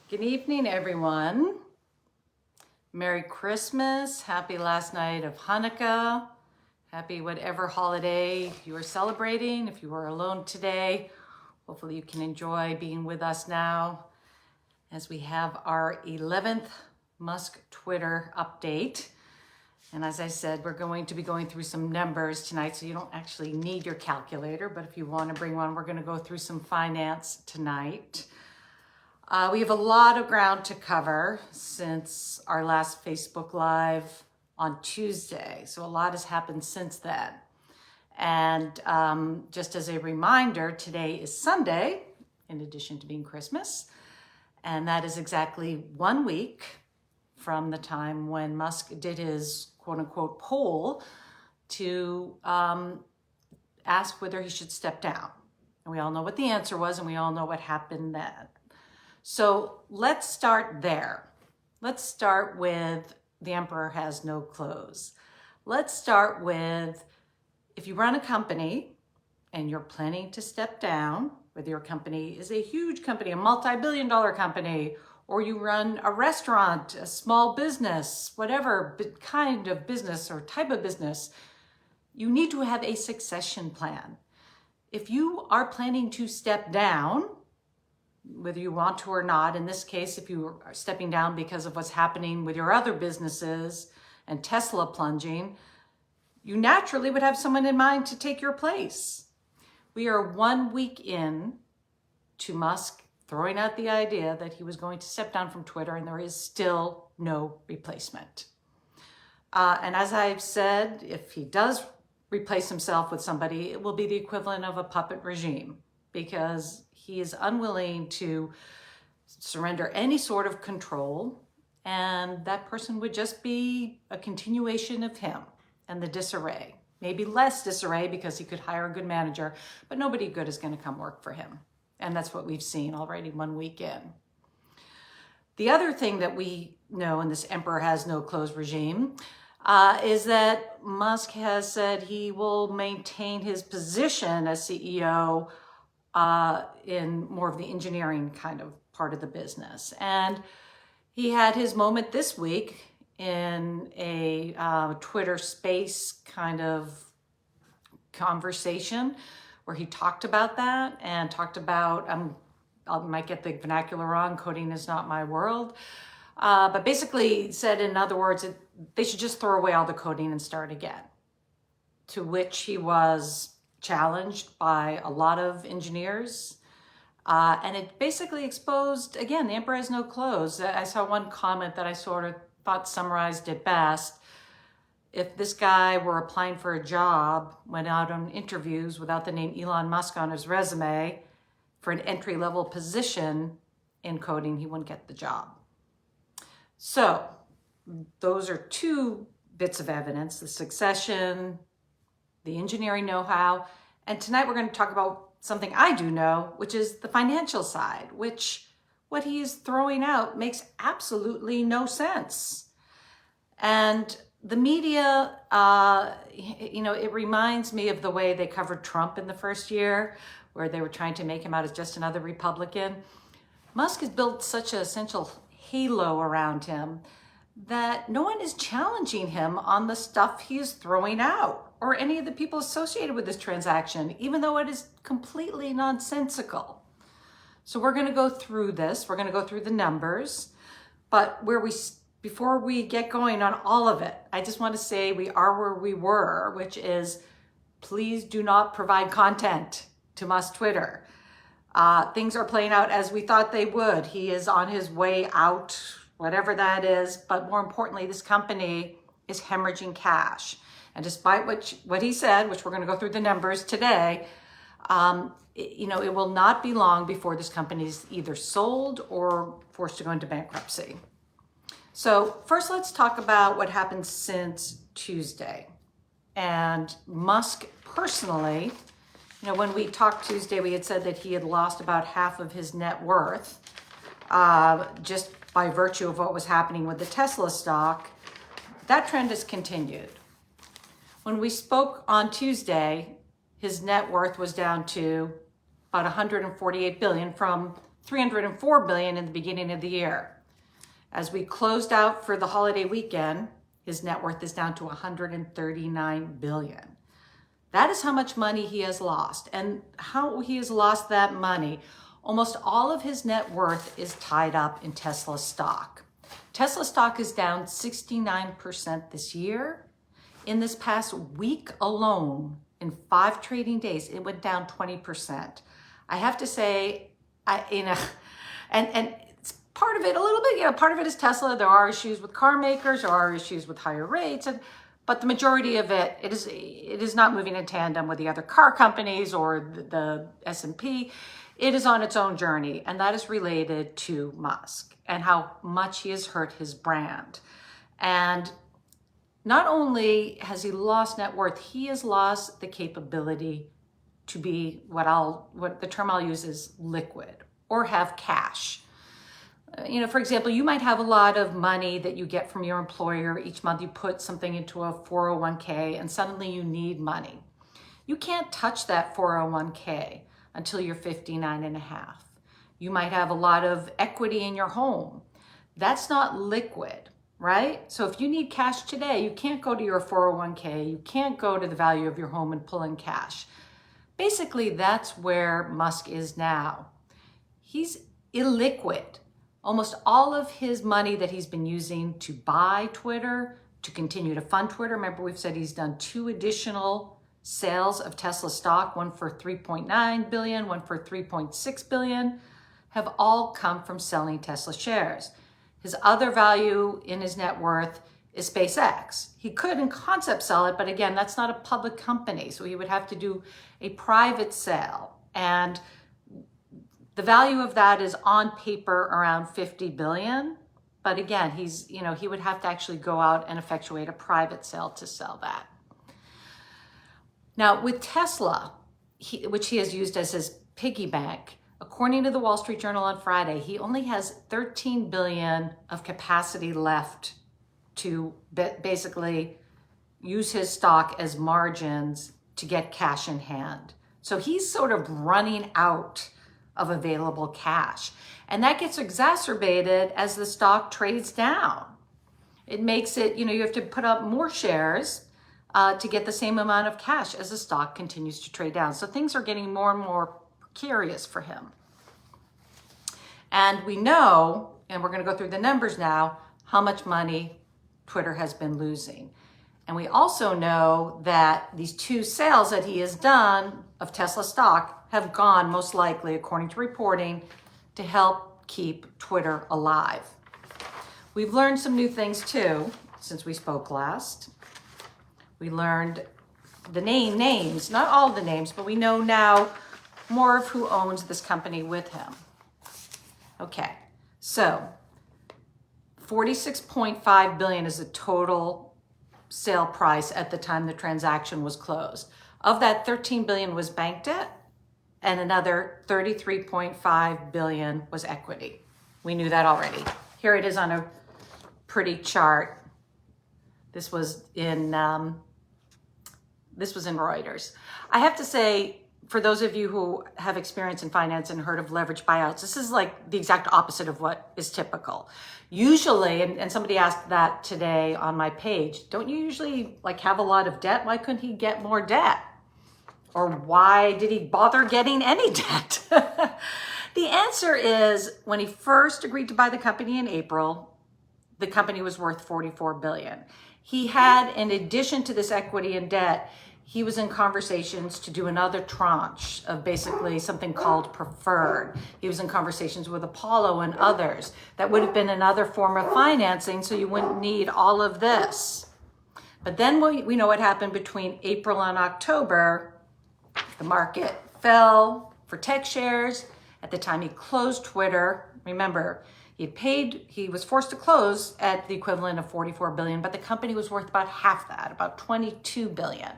Good evening, everyone. Merry Christmas. Happy last night of Hanukkah. Happy whatever holiday you are celebrating. If you are alone today, hopefully you can enjoy being with us now as we have our 11th Musk Twitter update. And as I said, we're going to be going through some numbers tonight, so you don't actually need your calculator, but if you want to bring one, we're going to go through some finance tonight. We have a lot of ground to cover since our last Facebook Live on Tuesday. So a lot has happened since then. And just as a reminder, today is Sunday, in addition to being Christmas. And that is exactly 1 week from the time when Musk did his quote unquote poll to ask whether he should step down. And we all know what the answer was, and we all know what happened then. So let's start there. Let's start with the emperor has no clothes. Let's start with, if you run a company and you're planning to step down, whether your company is a huge company, a multi-billion-dollar company, or you run a restaurant, a small business, whatever kind of business or type of business, you need to have a succession plan. If you are planning to step down, whether you want to or not, in this case, if you are stepping down because of what's happening with your other businesses and Tesla plunging, you naturally would have someone in mind to take your place. We are 1 week in to Musk throwing out the idea that he was going to step down from Twitter, and there is still no replacement. And as I've said, if he does replace himself with somebody, it will be the equivalent of a puppet regime, because he is unwilling to surrender any sort of control, and that person would just be a continuation of him and the disarray. Maybe less disarray because he could hire a good manager, but nobody good is going to come work for him. And that's what we've seen already 1 week in. The other thing that we know in this emperor has no clothes regime is that Musk has said he will maintain his position as CEO in more of the engineering kind of part of the business. And he had his moment this week in a Twitter space kind of conversation where he talked about that and talked about, I might get the vernacular wrong, coding is not my world, but basically said, in other words, they should just throw away all the coding and start again, to which he was challenged by a lot of engineers. And it basically exposed, again, the emperor has no clothes. I saw one comment that I sort of thought summarized it best. If this guy were applying for a job, went out on interviews without the name Elon Musk on his resume for an entry-level position in coding, he wouldn't get the job. So those are two bits of evidence: the succession, the engineering know-how. And tonight we're going to talk about something I do know, which is the financial side, which what he is throwing out makes absolutely no sense. And the media, it reminds me of the way they covered Trump in the first year, where they were trying to make him out as just another Republican. Musk has built such an essential halo around him that no one is challenging him on the stuff he is throwing out, or any of the people associated with this transaction, even though it is completely nonsensical. So we're going to go through this. We're going to go through the numbers. But before we get going on all of it, I just want to say we are where we were, which is, please do not provide content to Musk Twitter. Things are playing out as we thought they would. He is on his way out, whatever that is. But more importantly, this company is hemorrhaging cash. And despite what he said, which we're going to go through the numbers today, it will not be long before this company is either sold or forced to go into bankruptcy. So first, let's talk about what happened since Tuesday. And Musk personally, when we talked Tuesday, we had said that he had lost about half of his net worth just by virtue of what was happening with the Tesla stock. That trend has continued. When we spoke on Tuesday, his net worth was down to about $148 billion from $304 billion in the beginning of the year. As we closed out for the holiday weekend, his net worth is down to $139 billion. That is how much money he has lost. And how he has lost that money, almost all of his net worth is tied up in Tesla stock. Tesla stock is down 69% this year. In this past week alone, in 5 trading days, it went down 20%. I have to say, and it's part of it a little bit, part of it is Tesla. There are issues with car makers, there are issues with higher rates, but the majority of it is not moving in tandem with the other car companies or the S&P. It is on its own journey, and that is related to Musk and how much he has hurt his brand. And not only has he lost net worth, he has lost the capability to be what the term I'll use is liquid or have cash. For example, you might have a lot of money that you get from your employer. Each month you put something into a 401k and suddenly you need money. You can't touch that 401k until you're 59 and a half. You might have a lot of equity in your home. That's not liquid, right? So if you need cash today, you can't go to your 401k. You can't go to the value of your home and pull in cash. Basically, that's where Musk is now. He's illiquid. Almost all of his money that he's been using to buy Twitter, to continue to fund Twitter. Remember, we've said he's done 2 additional sales of Tesla stock, one for $3.9 billion, one for $3.6 billion, have all come from selling Tesla shares. His other value in his net worth is SpaceX. He could in concept sell it, but again, that's not a public company. So he would have to do a private sale. And the value of that is on paper around $50 billion. But again, he would have to actually go out and effectuate a private sale to sell that. Now with Tesla, which he has used as his piggy bank, according to the Wall Street Journal on Friday, he only has $13 billion of capacity left to basically use his stock as margins to get cash in hand. So he's sort of running out of available cash. And that gets exacerbated as the stock trades down. It makes it, you have to put up more shares to get the same amount of cash as the stock continues to trade down. So things are getting more and more precarious for him. And we know, and we're going to go through the numbers now, how much money Twitter has been losing. And we also know that these 2 sales that he has done of Tesla stock have gone, most likely, according to reporting, to help keep Twitter alive. We've learned some new things too since we spoke last. We learned the names, not all the names, but we know now more of who owns this company with him. Okay, so $46.5 billion is the total sale price at the time the transaction was closed. Of that, $13 billion was bank debt and another $33.5 billion was equity. We knew that already. Here it is on a pretty chart. This was in Reuters. I have to say, for those of you who have experience in finance and heard of leverage buyouts, this is like the exact opposite of what is typical. Usually, and somebody asked that today on my page, don't you usually have a lot of debt? Why couldn't he get more debt? Or why did he bother getting any debt? The answer is, when he first agreed to buy the company in April, the company was worth $44 billion. He had, in addition to this equity and debt, he was in conversations to do another tranche of basically something called preferred. He was in conversations with Apollo and others. That would have been another form of financing, so you wouldn't need all of this. But then we know what happened between April and October. The market fell for tech shares. At the time he closed Twitter, remember, he was forced to close at the equivalent of $44 billion, but the company was worth about half that, about $22 billion.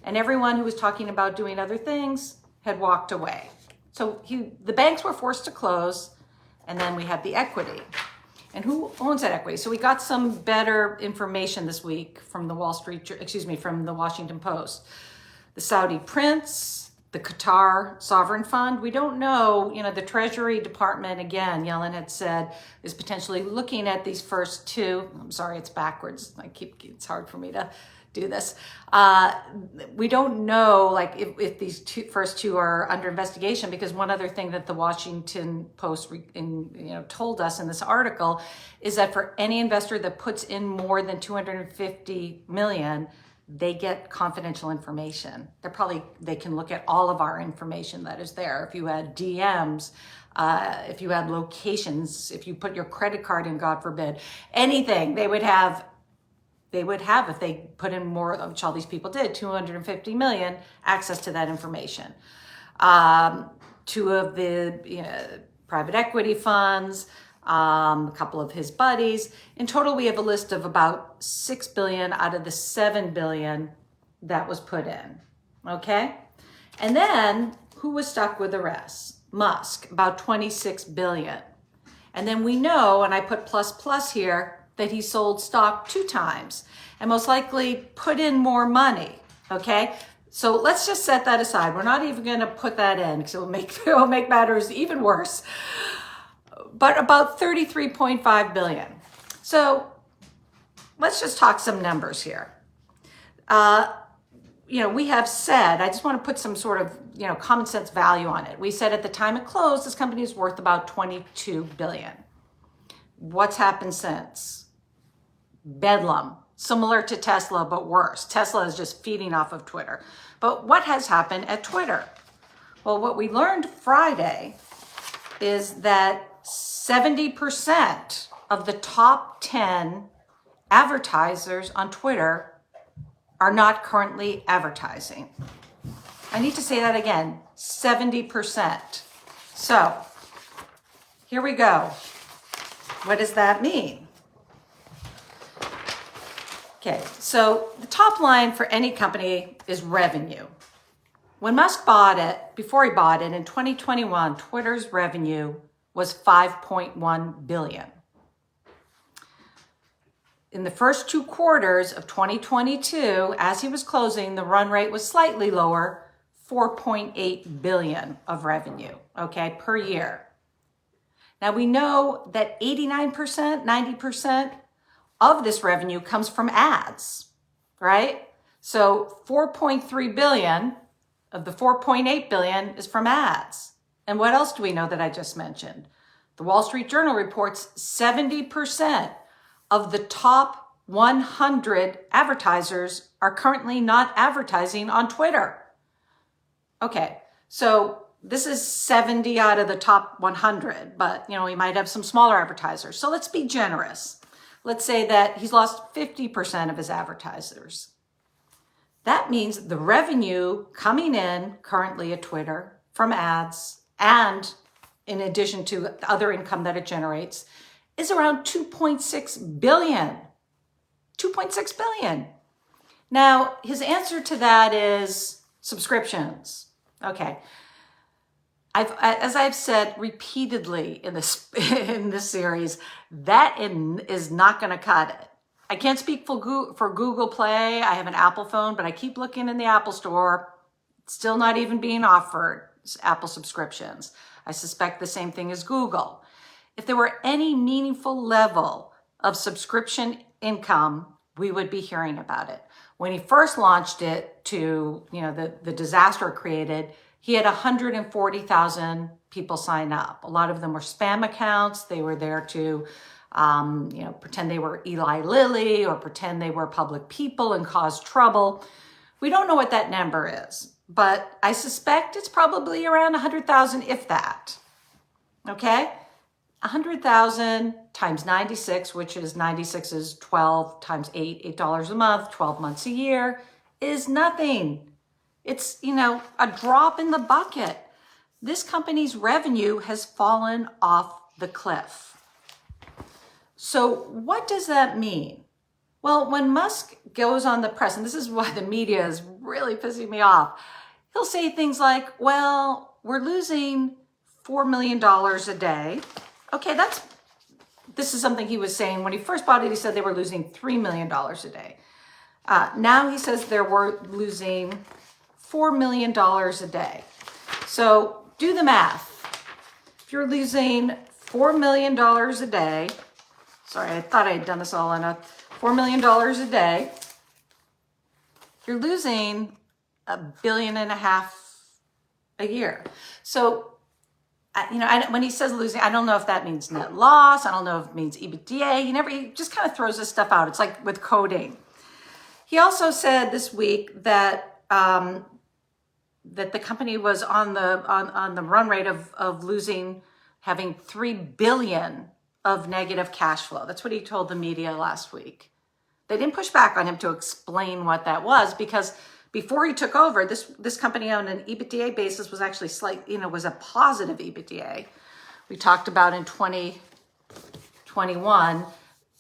And everyone who was talking about doing other things had walked away. So the banks were forced to close, and then we had the equity. And who owns that equity? So we got some better information this week from the Washington Post. The Saudi prince, the Qatar sovereign fund. We don't know, the Treasury Department, again, Yellen had said, is potentially looking at these first two. I'm sorry, it's backwards. It's hard for me to do this. We don't know, like, if these first two are under investigation, because one other thing that the Washington Post told us in this article is that for any investor that puts in more than 250 million, they get confidential information. They can look at all of our information that is there. If you had DMs, if you had locations, if you put your credit card in, God forbid, anything, they would have, if they put in more, which all these people did, 250 million, access to that information. Two of the private equity funds, a couple of his buddies. In total, we have a list of about 6 billion out of the 7 billion that was put in, okay? And then who was stuck with the rest? Musk, about 26 billion. And then we know, and I put plus here, that he sold stock 2 times and most likely put in more money, okay? So let's just set that aside. We're not even gonna put that in because it will make matters even worse. But about 33.5 billion. So let's just talk some numbers here. We have said, I just want to put some sort of, common sense value on it. We said at the time it closed, this company is worth about 22 billion. What's happened since? Bedlam, similar to Tesla, but worse. Tesla is just feeding off of Twitter. But what has happened at Twitter? Well, what we learned Friday is that 70% of the top 10 advertisers on Twitter are not currently advertising. I need to say that again, 70%. So here we go. What does that mean? Okay, so the top line for any company is revenue. When Musk bought it, before he bought it in 2021, Twitter's revenue was 5.1 billion. In the first 2 quarters of 2022, as he was closing, the run rate was slightly lower, 4.8 billion of revenue, okay, per year. Now we know that 89%, 90% of this revenue comes from ads, right? So 4.3 billion of the 4.8 billion is from ads. And what else do we know that I just mentioned? The Wall Street Journal reports 70% of the top 100 advertisers are currently not advertising on Twitter. Okay, so this is 70 out of the top 100, but we might have some smaller advertisers. So let's be generous. Let's say that he's lost 50% of his advertisers. That means the revenue coming in currently at Twitter from ads, and in addition to the other income that it generates, is around 2.6 billion. 2.6 billion. Now, his answer to that is subscriptions. Okay. As I've said repeatedly in this series, that is not going to cut it. I can't speak for Google Play. I have an Apple phone, but I keep looking in the Apple Store. It's still not even being offered Apple subscriptions. I suspect the same thing as Google. If there were any meaningful level of subscription income, we would be hearing about it. When he first launched it to, the disaster it created, he had 140,000 people sign up. A lot of them were spam accounts. They were there to, pretend they were Eli Lilly or pretend they were public people and cause trouble. We don't know what that number is, but I suspect it's probably around 100,000, if that. Okay? 100,000 times 96, which is 96 is 12 times 8, $8 a month, 12 months a year, is nothing. It's, a drop in the bucket. This company's revenue has fallen off the cliff. So what does that mean? Well, when Musk goes on the press, and this is why the media is really pissing me off, he'll say things like, well, we're losing $4 million a day. Okay, this is something he was saying. When he first bought it, he said they were losing $3 million a day. Now he says they were losing $4 million a day. So do the math. If you're losing $4 million a day, sorry, I thought I had done this all in a $4 million a day, you're losing $1.5 billion a year. So, when he says losing, I don't know if that means net loss. I don't know if it means EBITDA. He just kind of throws this stuff out. It's like with coding. He also said this week that that the company was on the run rate of having $3 billion of negative cash flow. That's what he told the media last week. They didn't push back on him to explain what that was, because before he took over, this company on an EBITDA basis was actually was a positive EBITDA. We talked about in 2021,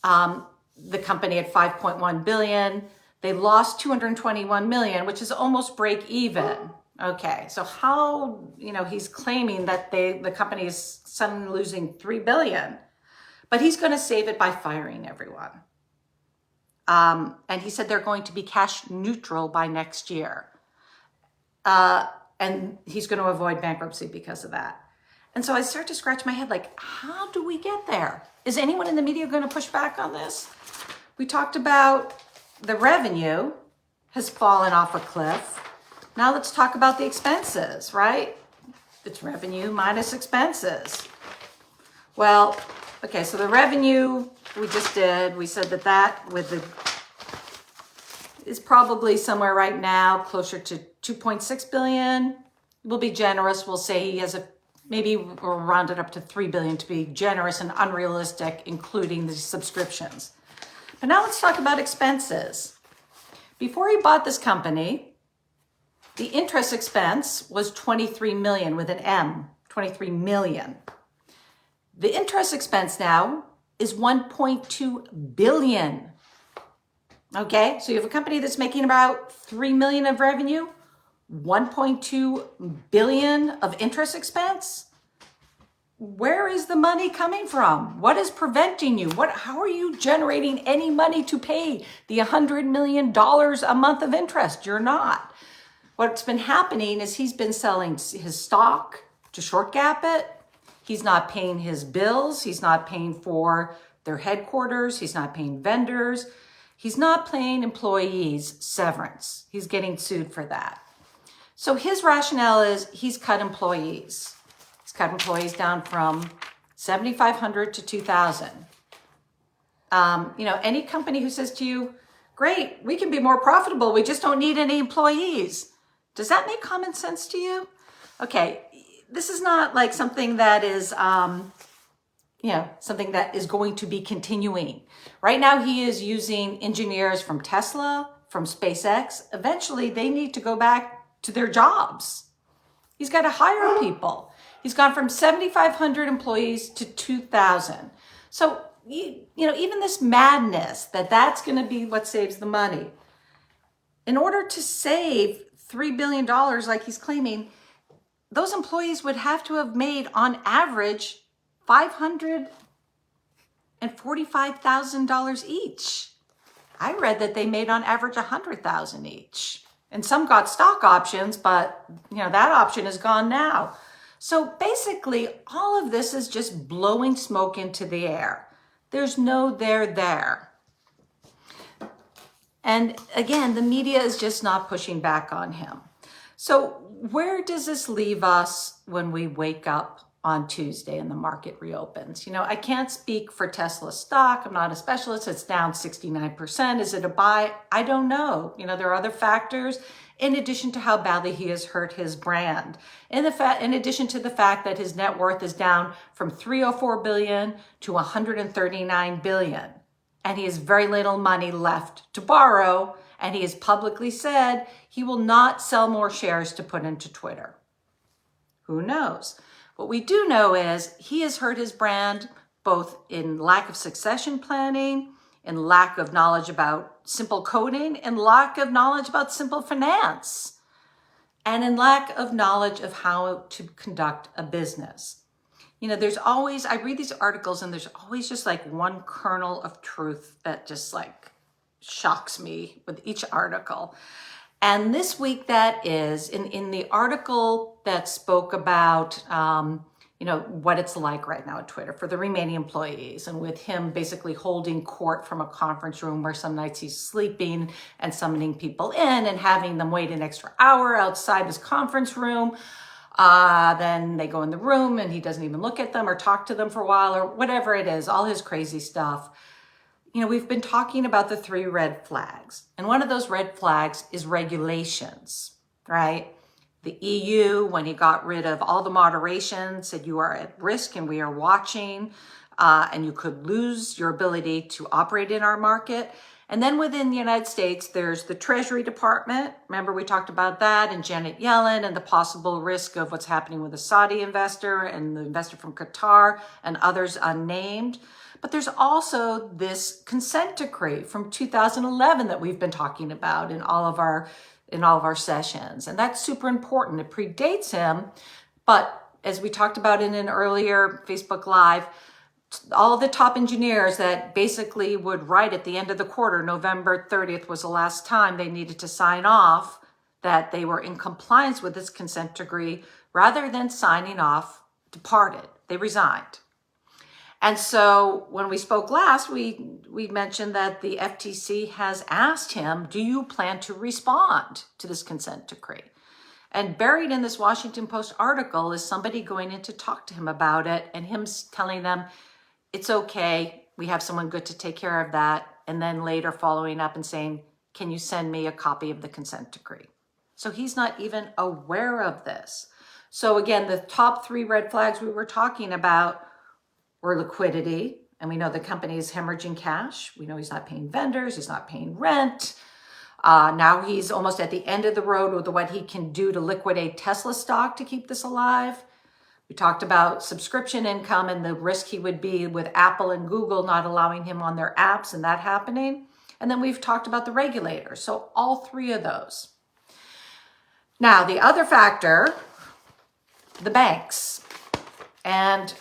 the company at 5.1 billion. They lost 221 million, which is almost break even. Okay, so how, he's claiming that the company is suddenly losing 3 billion, but he's going to save it by firing everyone. And he said they're going to be cash neutral by next year. And he's going to avoid bankruptcy because of that. And so I start to scratch my head, like, how do we get there? Is anyone in the media going to push back on this? We talked about the revenue has fallen off a cliff. Now let's talk about the expenses, right? It's revenue minus expenses. Well, okay, so the revenue we just did, we said that is probably somewhere right now closer to 2.6 billion. We'll be generous. We'll say he has maybe we'll round it up to 3 billion to be generous and unrealistic, including the subscriptions. But now let's talk about expenses. Before he bought this company, the interest expense was 23 million with an M, 23 million. The interest expense now is 1.2 billion. Okay, so you have a company that's making about 3 million of revenue, 1.2 billion of interest expense. Where is the money coming from? What is preventing you? How are you generating any money to pay the $100 million a month of interest? You're not. What's been happening is he's been selling his stock to short gap it. He's not paying his bills. He's not paying for their headquarters. He's not paying vendors. He's not paying employees severance. He's getting sued for that. So his rationale is he's cut employees. He's cut employees down from 7,500 to 2,000. Any company who says to you, great, we can be more profitable, we just don't need any employees. Does that make common sense to you? Okay, this is not like something that is, something that is going to be continuing. Right now, he is using engineers from Tesla, from SpaceX. Eventually, they need to go back to their jobs. He's got to hire people. He's gone from 7,500 employees to 2,000. So, even this madness that's going to be what saves the money. In order to save $3 billion like he's claiming, those employees would have to have made on average $545,000 each. I read that they made on average $100,000 each. And some got stock options, but that option is gone now. So basically, all of this is just blowing smoke into the air. There's no there. And again, the media is just not pushing back on him. So where does this leave us when we wake up on Tuesday and the market reopens? I can't speak for Tesla stock. I'm not a specialist. It's down 69%. Is it a buy? I don't know. There are other factors in addition to how badly he has hurt his brand. In addition to the fact that his net worth is down from 304 billion to 139 billion. And he has very little money left to borrow. And he has publicly said he will not sell more shares to put into Twitter. Who knows? What we do know is he has hurt his brand both in lack of succession planning, in lack of knowledge about simple coding, and lack of knowledge about simple finance, and in lack of knowledge of how to conduct a business. There's always, I read these articles and there's always just like one kernel of truth that just like shocks me with each article. And this week that is, in the article that spoke about, what it's like right now at Twitter for the remaining employees, and with him basically holding court from a conference room where some nights he's sleeping and summoning people in and having them wait an extra hour outside his conference room. Then they go in the room and he doesn't even look at them or talk to them for a while or whatever it is, all his crazy stuff. We've been talking about the 3 red flags, and one of those red flags is regulations, right? The EU, when he got rid of all the moderation, said you are at risk and we are watching, and you could lose your ability to operate in our market. And then within the United States, there's the Treasury Department. Remember, we talked about that, and Janet Yellen and the possible risk of what's happening with the Saudi investor and the investor from Qatar and others unnamed. But there's also this consent decree from 2011 that we've been talking about in all of our sessions. And that's super important. It predates him, but as we talked about in an earlier Facebook Live, all the top engineers that basically would write at the end of the quarter, November 30th was the last time they needed to sign off that they were in compliance with this consent decree, rather than signing off, departed. They resigned. And so when we spoke last, we mentioned that the FTC has asked him, do you plan to respond to this consent decree? And buried in this Washington Post article is somebody going in to talk to him about it, and him telling them, it's okay, we have someone good to take care of that. And then later following up and saying, can you send me a copy of the consent decree? So he's not even aware of this. So again, the top 3 red flags we were talking about or liquidity, and we know the company is hemorrhaging cash. We know he's not paying vendors, he's not paying rent. Now he's almost at the end of the road with what he can do to liquidate Tesla stock to keep this alive. We talked about subscription income and the risk he would be with Apple and Google not allowing him on their apps and that happening. And then we've talked about the regulators. So all 3 of those. Now, the other factor, the banks. And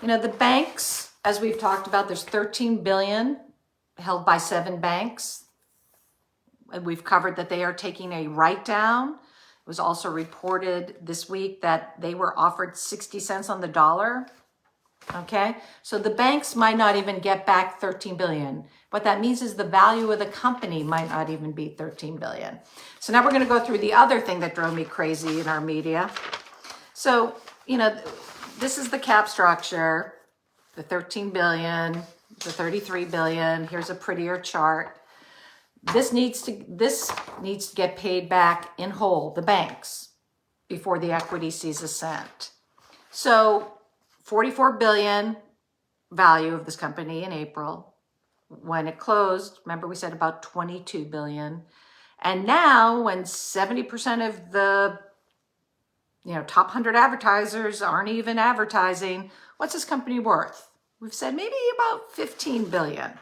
the banks, as we've talked about, there's 13 billion held by 7 banks. And we've covered that they are taking a write-down. It was also reported this week that they were offered 60 cents on the dollar. Okay, so the banks might not even get back 13 billion. What that means is the value of the company might not even be 13 billion. So now we're going to go through the other thing that drove me crazy in our media. So, this is the cap structure, the 13 billion, the 33 billion. Here's a prettier chart. This needs to get paid back in whole, the banks, before the equity sees a cent. So 44 billion value of this company in April. When it closed, remember we said about 22 billion. And now when 70% of the top 100 advertisers aren't even advertising, what's this company worth? We've said maybe about 15 billion.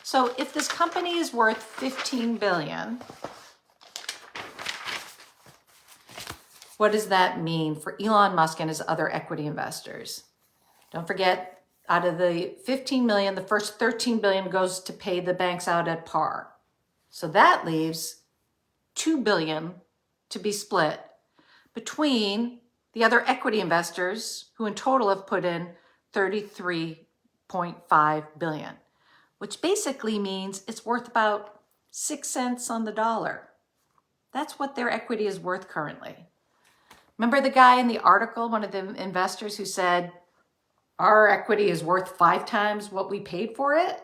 So if this company is worth 15 billion, what does that mean for Elon Musk and his other equity investors? Don't forget, out of the 15 million, the first 13 billion goes to pay the banks out at par. So that leaves 2 billion to be split between the other equity investors, who in total have put in 33.5 billion, which basically means it's worth about 6 cents on the dollar. That's what their equity is worth currently. Remember the guy in the article, one of the investors, who said, our equity is worth 5 times what we paid for it?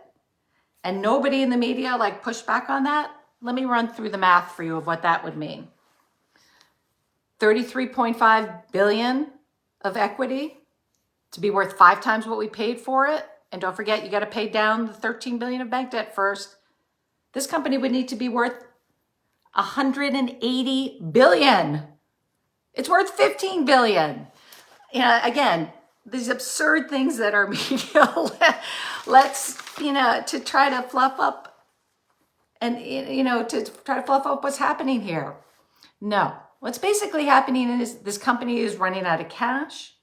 And nobody in the media pushed back on that? Let me run through the math for you of what that would mean. 33.5 billion of equity to be worth 5 times what we paid for it. And don't forget, you got to pay down the 13 billion of bank debt first. This company would need to be worth 180 billion. It's worth 15 billion. Again, these absurd things that our media let's, to try to fluff up and, to try to fluff up what's happening here. No, what's basically happening is this company is running out of cash.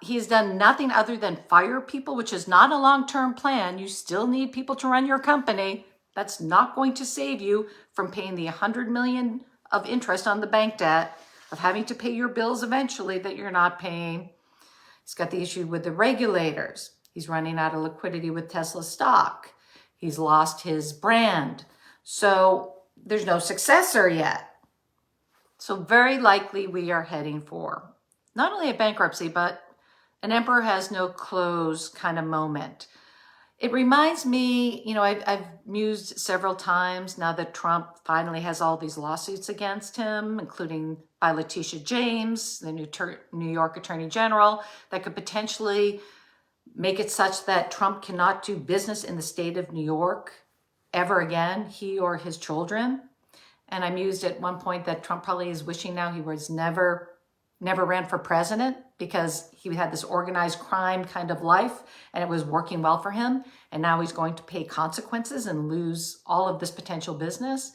He's done nothing other than fire people, which is not a long-term plan. You still need people to run your company. That's not going to save you from paying the $100 million of interest on the bank debt, of having to pay your bills eventually that you're not paying. He's got the issue with the regulators. He's running out of liquidity with Tesla stock. He's lost his brand. So there's no successor yet. So very likely we are heading for not only a bankruptcy, but an emperor has no clothes kind of moment. It reminds me, I've mused several times now that Trump finally has all these lawsuits against him, including by Letitia James, the New York Attorney General, that could potentially make it such that Trump cannot do business in the state of New York ever again, he or his children. And I mused at one point that Trump probably is wishing now he was never ran for president, because he had this organized crime kind of life and it was working well for him. And now he's going to pay consequences and lose all of this potential business.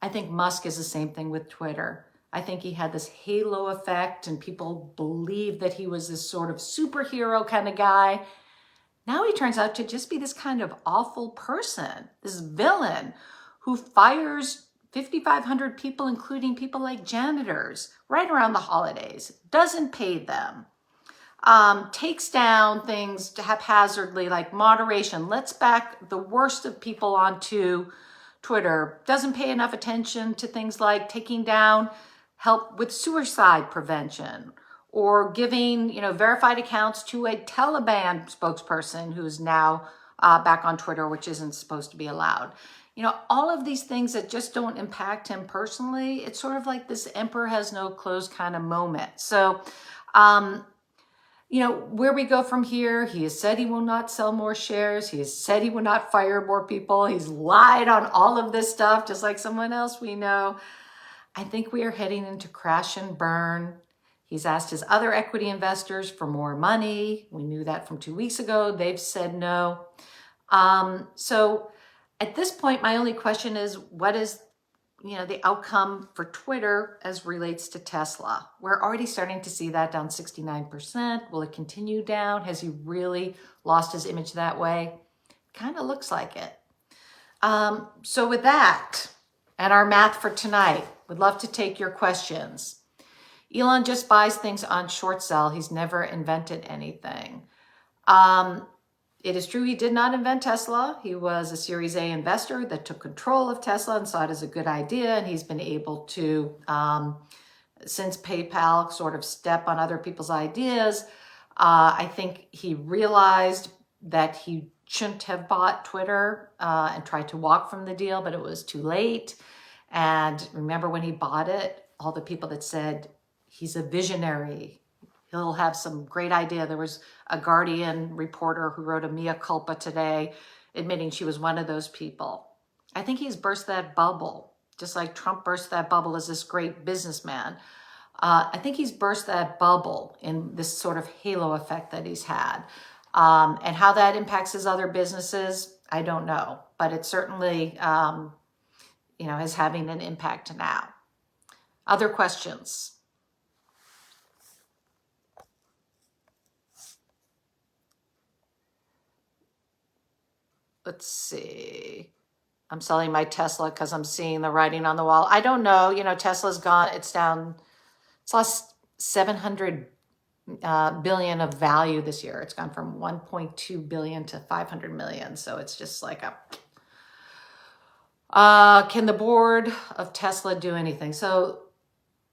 I think Musk is the same thing with Twitter. I think he had this halo effect and people believed that he was this sort of superhero kind of guy. Now he turns out to just be this kind of awful person, this villain who fires 5,500 people, including people like janitors, right around the holidays, doesn't pay them, takes down things haphazardly like moderation, lets back the worst of people onto Twitter, doesn't pay enough attention to things like taking down help with suicide prevention or giving, verified accounts to a Taliban spokesperson who's now back on Twitter, which isn't supposed to be allowed. All of these things that just don't impact him personally, it's sort of like this emperor has no clothes kind of moment. So, where we go from here, he has said he will not sell more shares. He has said he will not fire more people. He's lied on all of this stuff, just like someone else we know. I think we are heading into crash and burn. He's asked his other equity investors for more money. We knew that from 2 weeks ago. They've said no. So at this point, my only question is, what is, the outcome for Twitter as relates to Tesla? We're already starting to see that down 69%. Will it continue down? Has he really lost his image that way? Kind of looks like it. So with that, and our math for tonight, would love to take your questions. Elon just buys things on short sell. He's never invented anything. It is true he did not invent Tesla. He was a Series A investor that took control of Tesla and saw it as a good idea. And he's been able to, since PayPal, sort of step on other people's ideas. I think he realized that he shouldn't have bought Twitter and tried to walk from the deal, but it was too late. And remember when he bought it, all the people that said he's a visionary, he'll have some great idea. There was a Guardian reporter who wrote a mea culpa today, admitting she was one of those people. I think he's burst that bubble, just like Trump burst that bubble as this great businessman. I think he's burst that bubble in this sort of halo effect that he's had. And how that impacts his other businesses, I don't know. But it certainly, is having an impact now. Other questions? Let's see. I'm selling my Tesla because I'm seeing the writing on the wall. I don't know. Tesla's gone. It's down. It's lost 700 billion of value this year. It's gone from 1.2 billion to 500 million. So it's just like can the board of Tesla do anything? So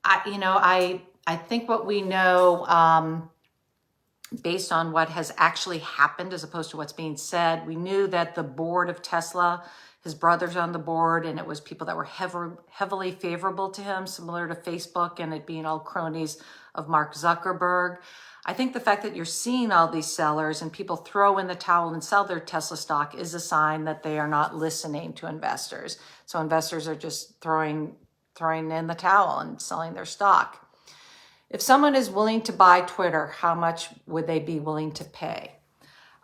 I think what we know, based on what has actually happened as opposed to what's being said, we knew that the board of Tesla, his brother's on the board, and it was people that were heavily favorable to him, similar to Facebook and it being all cronies of Mark Zuckerberg. I think the fact that you're seeing all these sellers and people throw in the towel and sell their Tesla stock is a sign that they are not listening to investors. So investors are just throwing in the towel and selling their stock. If someone is willing to buy Twitter, how much would they be willing to pay?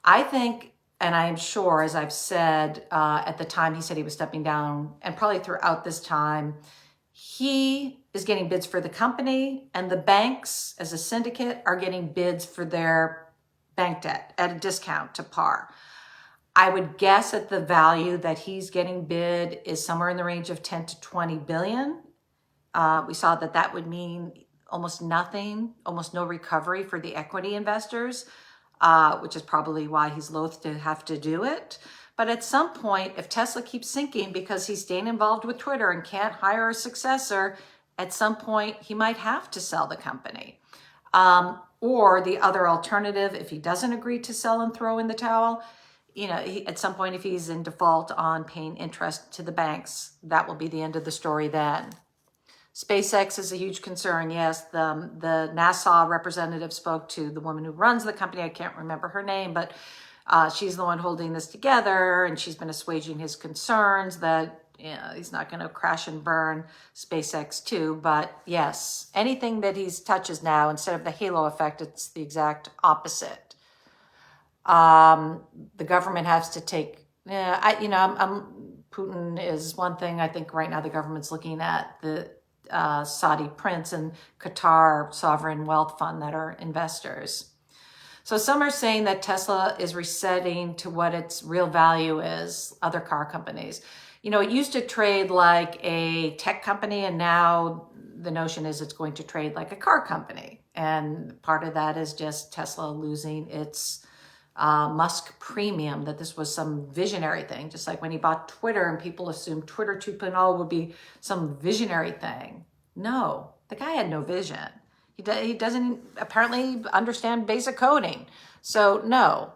I think, and I'm sure, as I've said, at the time he said he was stepping down, and probably throughout this time, he is getting bids for the company, and the banks, as a syndicate, are getting bids for their bank debt at a discount to par. I would guess at the value that he's getting bid is somewhere in the range of 10 to 20 billion. We saw that that would mean almost nothing, almost no recovery for the equity investors, which is probably why he's loath to have to do it. But at some point, if Tesla keeps sinking because he's staying involved with Twitter and can't hire a successor, at some point he might have to sell the company. Or the other alternative, if he doesn't agree to sell and throw in the towel, at some point, if he's in default on paying interest to the banks, that will be the end of the story then. SpaceX is a huge concern. Yes, the NASA representative spoke to the woman who runs the company. I can't remember her name, but she's the one holding this together, and she's been assuaging his concerns that he's not going to crash and burn SpaceX too. But yes, anything that he touches now, instead of the halo effect, it's the exact opposite. The government has to take, Putin is one thing. I think right now the government's looking at the Saudi prince and Qatar sovereign wealth fund that are investors. So some are saying that Tesla is resetting to what its real value is, other car companies. It used to trade like a tech company, and now the notion is it's going to trade like a car company. And part of that is just Tesla losing its Musk premium, that this was some visionary thing, just like when he bought Twitter and people assumed Twitter 2.0 would be some visionary thing. No, the guy had no vision. He doesn't apparently understand basic coding. So no,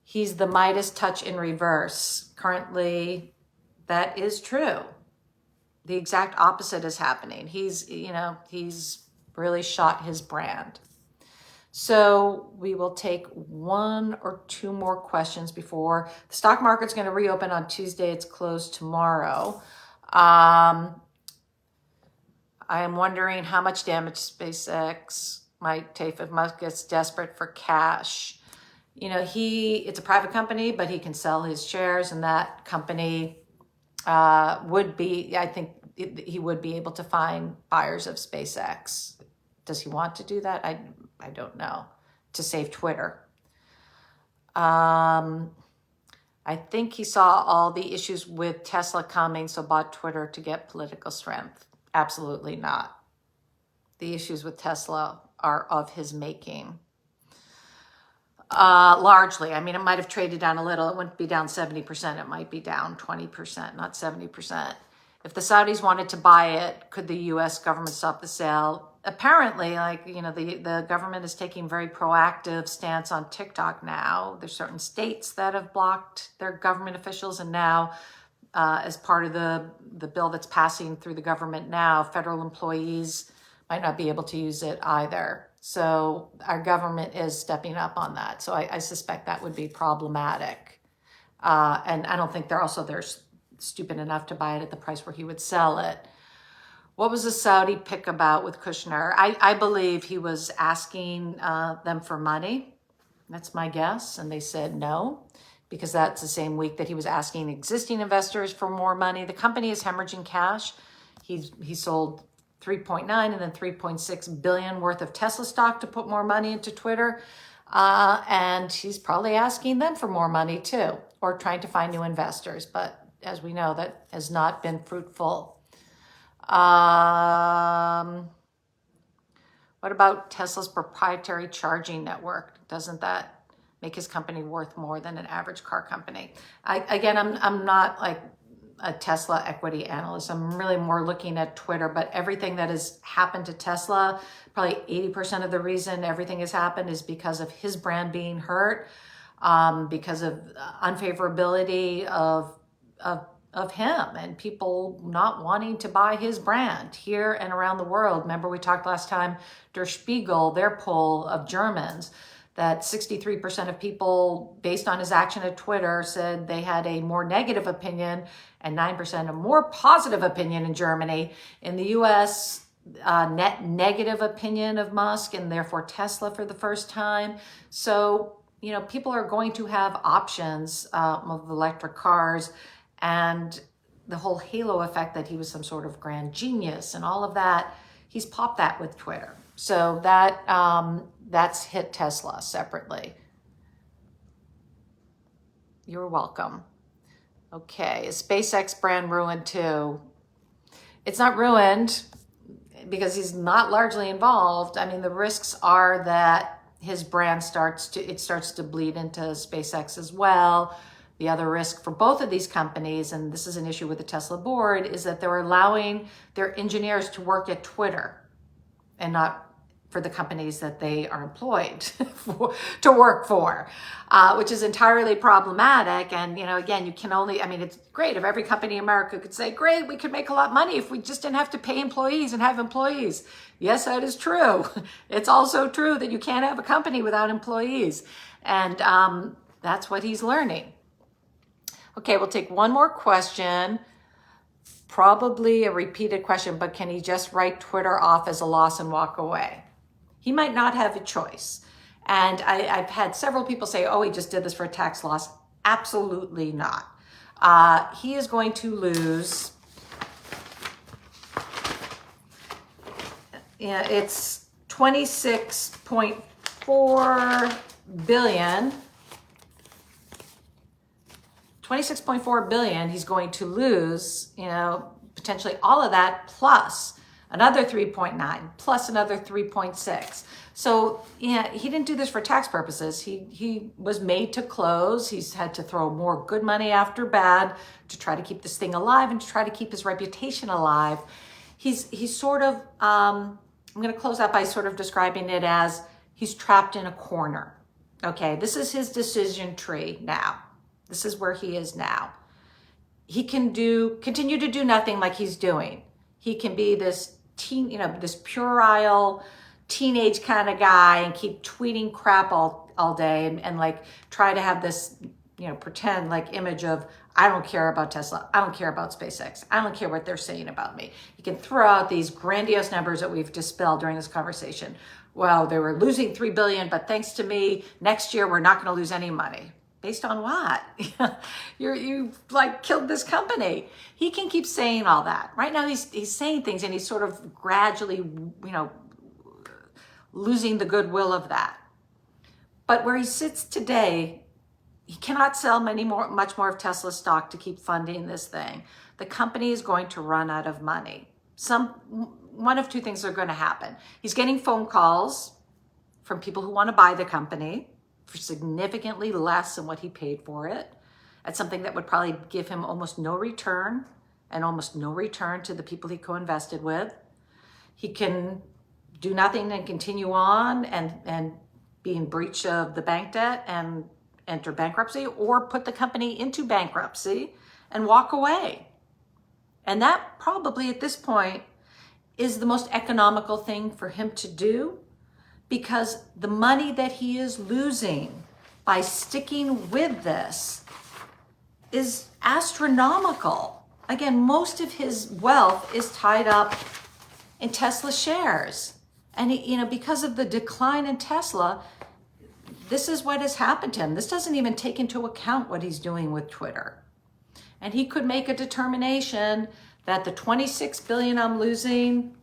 he's the Midas touch in reverse. Currently, that is true. The exact opposite is happening. He's really shot his brand. So we will take one or two more questions before the stock market's going to reopen on Tuesday. It's closed tomorrow. I am wondering how much damage SpaceX might take if Musk gets desperate for cash. It's a private company, but he can sell his shares, and that company he would be able to find buyers of SpaceX. Does he want to do that? I don't know, to save Twitter. I think he saw all the issues with Tesla coming, so bought Twitter to get political strength. Absolutely not. The issues with Tesla are of his making. Largely. It might have traded down a little. It wouldn't be down 70%. It might be down 20%, not 70%. If the Saudis wanted to buy it, could the U.S. government stop the sale? Apparently, the government is taking very proactive stance on TikTok now. There's certain states that have blocked their government officials, and now, as part of the bill that's passing through the government now, federal employees might not be able to use it either. So our government is stepping up on that. So I suspect that would be problematic. And I don't think they're stupid enough to buy it at the price where he would sell it. What was the Saudi pick about with Kushner? I believe he was asking them for money. That's my guess. And they said no, because that's the same week that he was asking existing investors for more money. The company is hemorrhaging cash. He sold 3.9 and then 3.6 billion worth of Tesla stock to put more money into Twitter. And he's probably asking them for more money too, or trying to find new investors. But as we know, that has not been fruitful. What about Tesla's proprietary charging network? Doesn't that make his company worth more than an average car company? I'm not like a Tesla equity analyst. I'm really more looking at Twitter, but everything that has happened to Tesla, probably 80% of the reason everything has happened is because of his brand being hurt, because of unfavorability of him and people not wanting to buy his brand here and around the world. Remember, we talked last time, Der Spiegel, their poll of Germans, that 63% of people, based on his action at Twitter, said they had a more negative opinion and 9% a more positive opinion in Germany. In the US, net negative opinion of Musk and therefore Tesla for the first time. So, people are going to have options of electric cars, and the whole halo effect that he was some sort of grand genius and all of that, he's popped that with Twitter. So that's hit Tesla separately. You're welcome. Okay, is SpaceX brand ruined too? It's not ruined because he's not largely involved. I mean, the risks are that his brand starts to bleed into SpaceX as well. The other risk for both of these companies, and this is an issue with the Tesla board, is that they're allowing their engineers to work at Twitter and not for the companies that they are employed to work for, which is entirely problematic. And, again, you can only, I mean, it's great if every company in America could say, great, we could make a lot of money if we just didn't have to pay employees and have employees. Yes, that is true. It's also true that you can't have a company without employees. And that's what he's learning. Okay, we'll take one more question. Probably a repeated question, but can he just write Twitter off as a loss and walk away? He might not have a choice. And I've had several people say, oh, he just did this for a tax loss. Absolutely not. He is going to lose, it's 26.4 billion. 26.4 billion he's going to lose, potentially all of that plus another 3.9 plus another 3.6. So he didn't do this for tax purposes. He was made to close. He's had to throw more good money after bad to try to keep this thing alive and to try to keep his reputation alive. He's sort of, I'm going to close out by sort of describing it as he's trapped in a corner. Okay, this is his decision tree now. This is where he is now. He can continue to do nothing like he's doing. He can be this this puerile teenage kind of guy and keep tweeting crap all day and like try to have this, pretend like image of, I don't care about Tesla. I don't care about SpaceX. I don't care what they're saying about me. He can throw out these grandiose numbers that we've dispelled during this conversation. Well, they were losing 3 billion, but thanks to me, next year we're not going to lose any money. Based on what? you like killed this company. He can keep saying all that. Right now he's saying things and he's sort of gradually, losing the goodwill of that. But where he sits today, he cannot sell much more of Tesla stock to keep funding this thing. The company is going to run out of money. One of two things are going to happen. He's getting phone calls from people who want to buy the company for significantly less than what he paid for it. That's something that would probably give him almost no return and almost no return to the people he co-invested with. He can do nothing and continue on and be in breach of the bank debt and enter bankruptcy, or put the company into bankruptcy and walk away. And that probably at this point is the most economical thing for him to do, because the money that he is losing by sticking with this is astronomical. Again, most of his wealth is tied up in Tesla shares. And because of the decline in Tesla, this is what has happened to him. This doesn't even take into account what he's doing with Twitter. And he could make a determination that the 26 billion I'm losing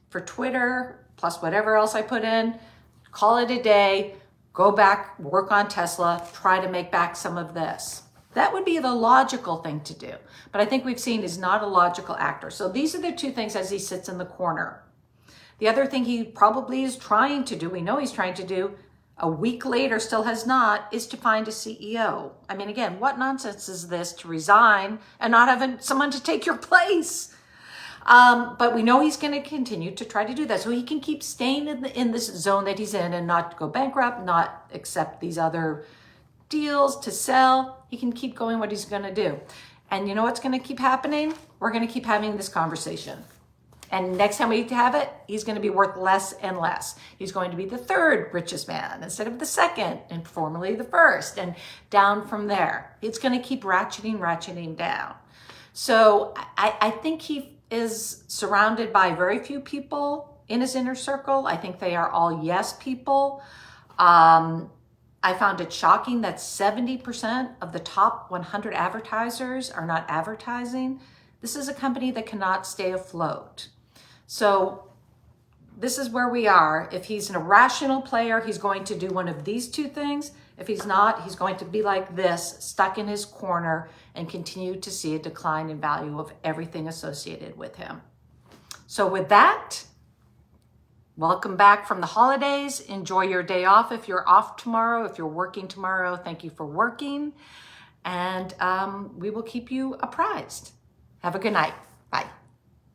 for Twitter, plus whatever else I put in, call it a day, go back, work on Tesla, try to make back some of this. That would be the logical thing to do. But I think we've seen he's not a logical actor. So these are the two things as he sits in the corner. The other thing he probably is trying to do, we know he's trying to do, a week later still has not, is to find a CEO. I mean, again, what nonsense is this to resign and not have someone to take your place? But we know he's going to continue to try to do that. So he can keep staying in this zone that he's in and not go bankrupt, not accept these other deals to sell. He can keep going what he's going to do. And you know what's going to keep happening? We're going to keep having this conversation. And next time we have it, he's going to be worth less and less. He's going to be the third richest man instead of the second and formerly the first, and down from there. It's going to keep ratcheting down. So I think he is surrounded by very few people in his inner circle. I think they are all yes people. I found it shocking that 70% of the top 100 advertisers are not advertising. This is a company that cannot stay afloat. So this is where we are. If he's an irrational player, he's going to do one of these two things. If he's not, he's going to be like this, stuck in his corner, and continue to see a decline in value of everything associated with him. So with that, welcome back from the holidays. Enjoy your day off if you're off tomorrow. If you're working tomorrow, thank you for working. And we will keep you apprised. Have a good night. Bye.